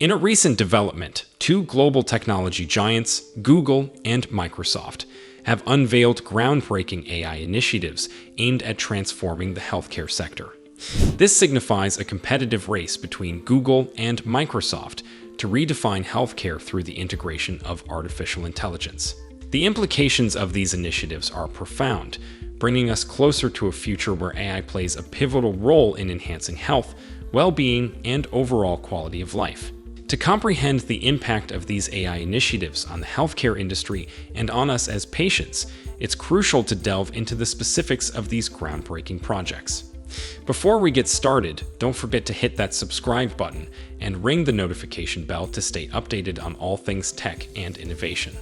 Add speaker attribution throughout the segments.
Speaker 1: In a recent development, two global technology giants, Google and Microsoft, have unveiled groundbreaking AI initiatives aimed at transforming the healthcare sector. This signifies a competitive race between Google and Microsoft to redefine healthcare through the integration of artificial intelligence. The implications of these initiatives are profound, bringing us closer to a future where AI plays a pivotal role in enhancing health, well-being, and overall quality of life. To comprehend the impact of these AI initiatives on the healthcare industry and on us as patients, it's crucial to delve into the specifics of these groundbreaking projects. Before we get started, don't forget to hit that subscribe button and ring the notification bell to stay updated on all things tech and innovation.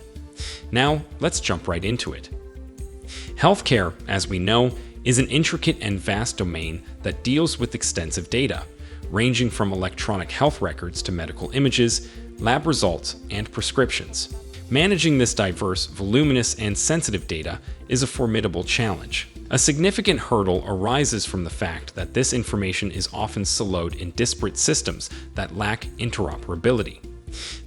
Speaker 1: Now, let's jump right into it. Healthcare, as we know, is an intricate and vast domain that deals with extensive data, ranging from electronic health records to medical images, lab results, and prescriptions. Managing this diverse, voluminous, and sensitive data is a formidable challenge. A significant hurdle arises from the fact that this information is often siloed in disparate systems that lack interoperability.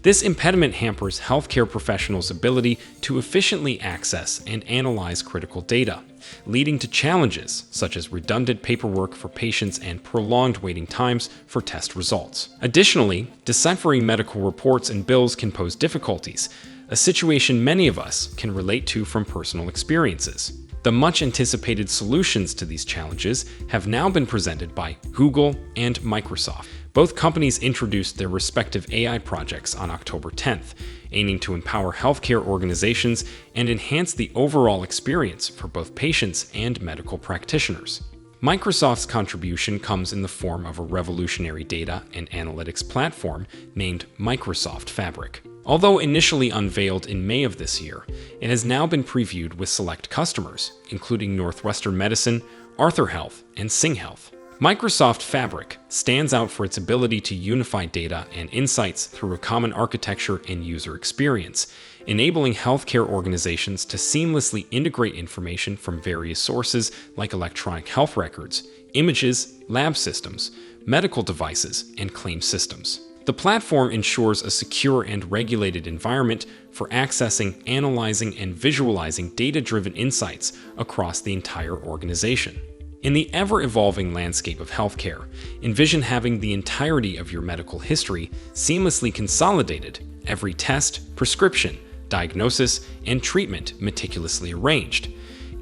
Speaker 1: This impediment hampers healthcare professionals' ability to efficiently access and analyze critical data, leading to challenges such as redundant paperwork for patients and prolonged waiting times for test results. Additionally, deciphering medical reports and bills can pose difficulties, a situation many of us can relate to from personal experiences. The much-anticipated solutions to these challenges have now been presented by Google and Microsoft. Both companies introduced their respective AI projects on October 10th, aiming to empower healthcare organizations and enhance the overall experience for both patients and medical practitioners. Microsoft's contribution comes in the form of a revolutionary data and analytics platform named Microsoft Fabric. Although initially unveiled in May of this year, it has now been previewed with select customers, including Northwestern Medicine, Arthur Health, and Sing Health. Microsoft Fabric stands out for its ability to unify data and insights through a common architecture and user experience, enabling healthcare organizations to seamlessly integrate information from various sources like electronic health records, images, lab systems, medical devices, and claim systems. The platform ensures a secure and regulated environment for accessing, analyzing, and visualizing data-driven insights across the entire organization. In the ever-evolving landscape of healthcare, envision having the entirety of your medical history seamlessly consolidated, every test, prescription, diagnosis, and treatment meticulously arranged.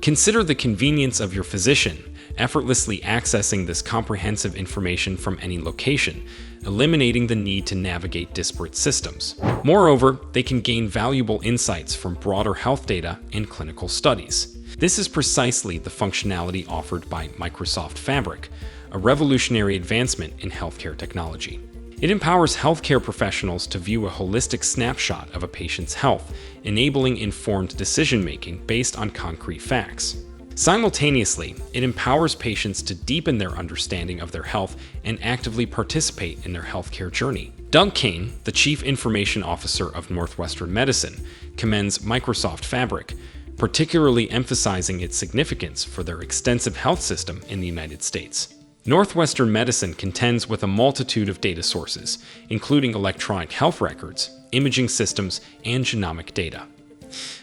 Speaker 1: Consider the convenience of your physician, effortlessly accessing this comprehensive information from any location, eliminating the need to navigate disparate systems. Moreover, they can gain valuable insights from broader health data and clinical studies. This is precisely the functionality offered by Microsoft Fabric, a revolutionary advancement in healthcare technology. It empowers healthcare professionals to view a holistic snapshot of a patient's health, enabling informed decision-making based on concrete facts. Simultaneously, it empowers patients to deepen their understanding of their health and actively participate in their healthcare journey. Doug Kane, the Chief Information Officer of Northwestern Medicine, commends Microsoft Fabric, particularly emphasizing its significance for their extensive health system in the United States. Northwestern Medicine contends with a multitude of data sources, including electronic health records, imaging systems, and genomic data.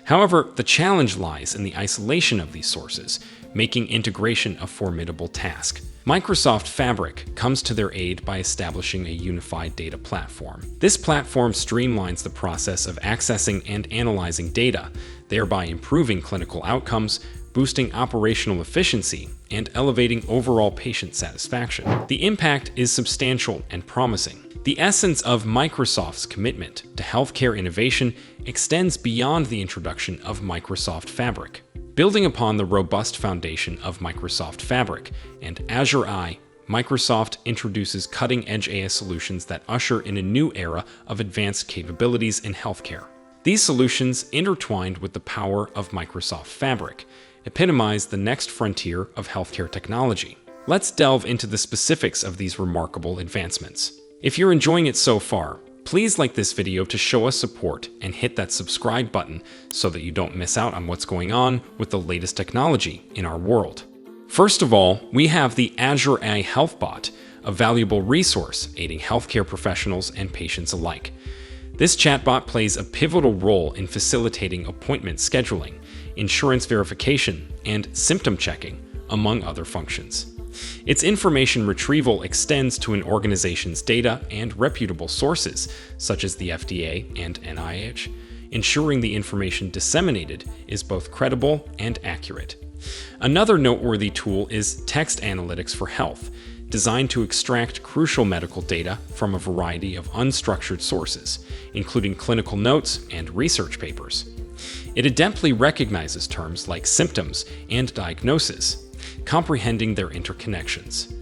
Speaker 1: However, the challenge lies in the isolation of these sources, making integration a formidable task. Microsoft Fabric comes to their aid by establishing a unified data platform. This platform streamlines the process of accessing and analyzing data, thereby improving clinical outcomes, boosting operational efficiency, and elevating overall patient satisfaction. The impact is substantial and promising. The essence of Microsoft's commitment to healthcare innovation extends beyond the introduction of Microsoft Fabric. Building upon the robust foundation of Microsoft Fabric and Azure AI, Microsoft introduces cutting-edge AI solutions that usher in a new era of advanced capabilities in healthcare. These solutions, intertwined with the power of Microsoft Fabric, epitomize the next frontier of healthcare technology. Let's delve into the specifics of these remarkable advancements. If you're enjoying it so far, please like this video to show us support and hit that subscribe button so that you don't miss out on what's going on with the latest technology in our world. First of all, we have the Azure AI Health Bot, a valuable resource aiding healthcare professionals and patients alike. This chatbot plays a pivotal role in facilitating appointment scheduling, insurance verification, and symptom checking, among other functions. Its information retrieval extends to an organization's data and reputable sources, such as the FDA and NIH, ensuring the information disseminated is both credible and accurate. Another noteworthy tool is text analytics for health, designed to extract crucial medical data from a variety of unstructured sources, including clinical notes and research papers. It adeptly recognizes terms like symptoms and diagnosis, comprehending their interconnections.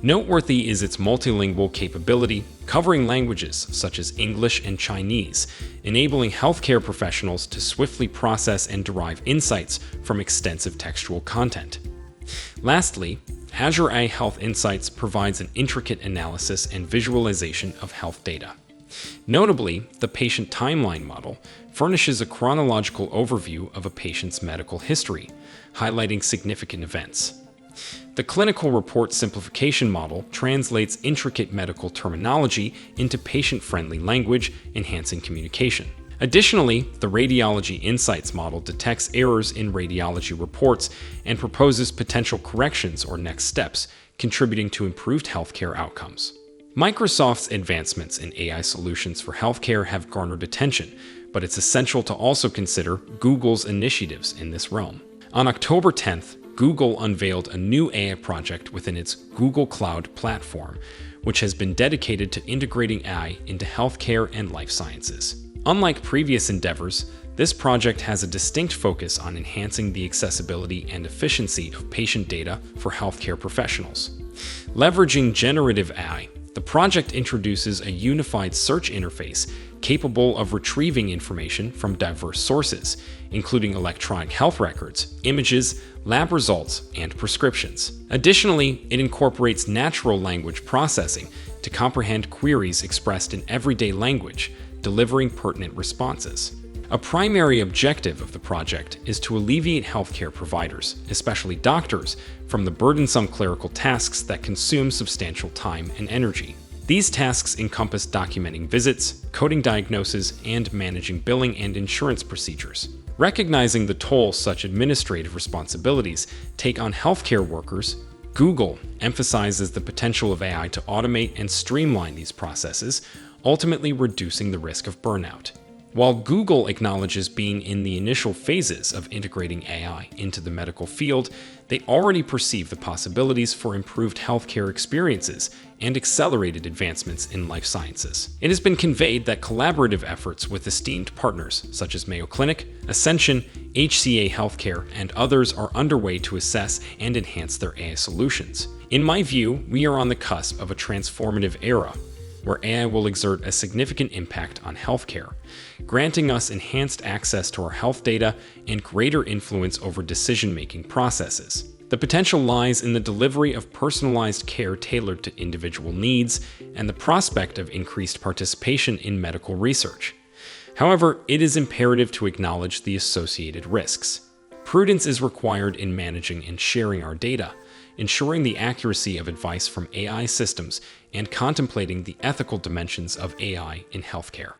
Speaker 1: Noteworthy is its multilingual capability, covering languages such as English and Chinese, enabling healthcare professionals to swiftly process and derive insights from extensive textual content. Lastly, Azure AI Health Insights provides an intricate analysis and visualization of health data. Notably, the patient timeline model furnishes a chronological overview of a patient's medical history, highlighting significant events. The clinical report simplification model translates intricate medical terminology into patient-friendly language, enhancing communication. Additionally, the Radiology Insights model detects errors in radiology reports and proposes potential corrections or next steps, contributing to improved healthcare outcomes. Microsoft's advancements in AI solutions for healthcare have garnered attention, but it's essential to also consider Google's initiatives in this realm. On October 10th, Google unveiled a new AI project within its Google Cloud platform, which has been dedicated to integrating AI into healthcare and life sciences. Unlike previous endeavors, this project has a distinct focus on enhancing the accessibility and efficiency of patient data for healthcare professionals. Leveraging generative AI, the project introduces a unified search interface capable of retrieving information from diverse sources, including electronic health records, images, lab results, and prescriptions. Additionally, it incorporates natural language processing to comprehend queries expressed in everyday language, delivering pertinent responses. A primary objective of the project is to alleviate healthcare providers, especially doctors, from the burdensome clerical tasks that consume substantial time and energy. These tasks encompass documenting visits, coding diagnoses, and managing billing and insurance procedures. Recognizing the toll such administrative responsibilities take on healthcare workers, Google emphasizes the potential of AI to automate and streamline these processes, ultimately reducing the risk of burnout. While Google acknowledges being in the initial phases of integrating AI into the medical field, they already perceive the possibilities for improved healthcare experiences and accelerated advancements in life sciences. It has been conveyed that collaborative efforts with esteemed partners such as Mayo Clinic, Ascension, HCA Healthcare, and others are underway to assess and enhance their AI solutions. In my view, we are on the cusp of a transformative era where AI will exert a significant impact on healthcare, granting us enhanced access to our health data and greater influence over decision-making processes. The potential lies in the delivery of personalized care tailored to individual needs and the prospect of increased participation in medical research. However, it is imperative to acknowledge the associated risks. Prudence is required in managing and sharing our data, ensuring the accuracy of advice from AI systems, and contemplating the ethical dimensions of AI in healthcare.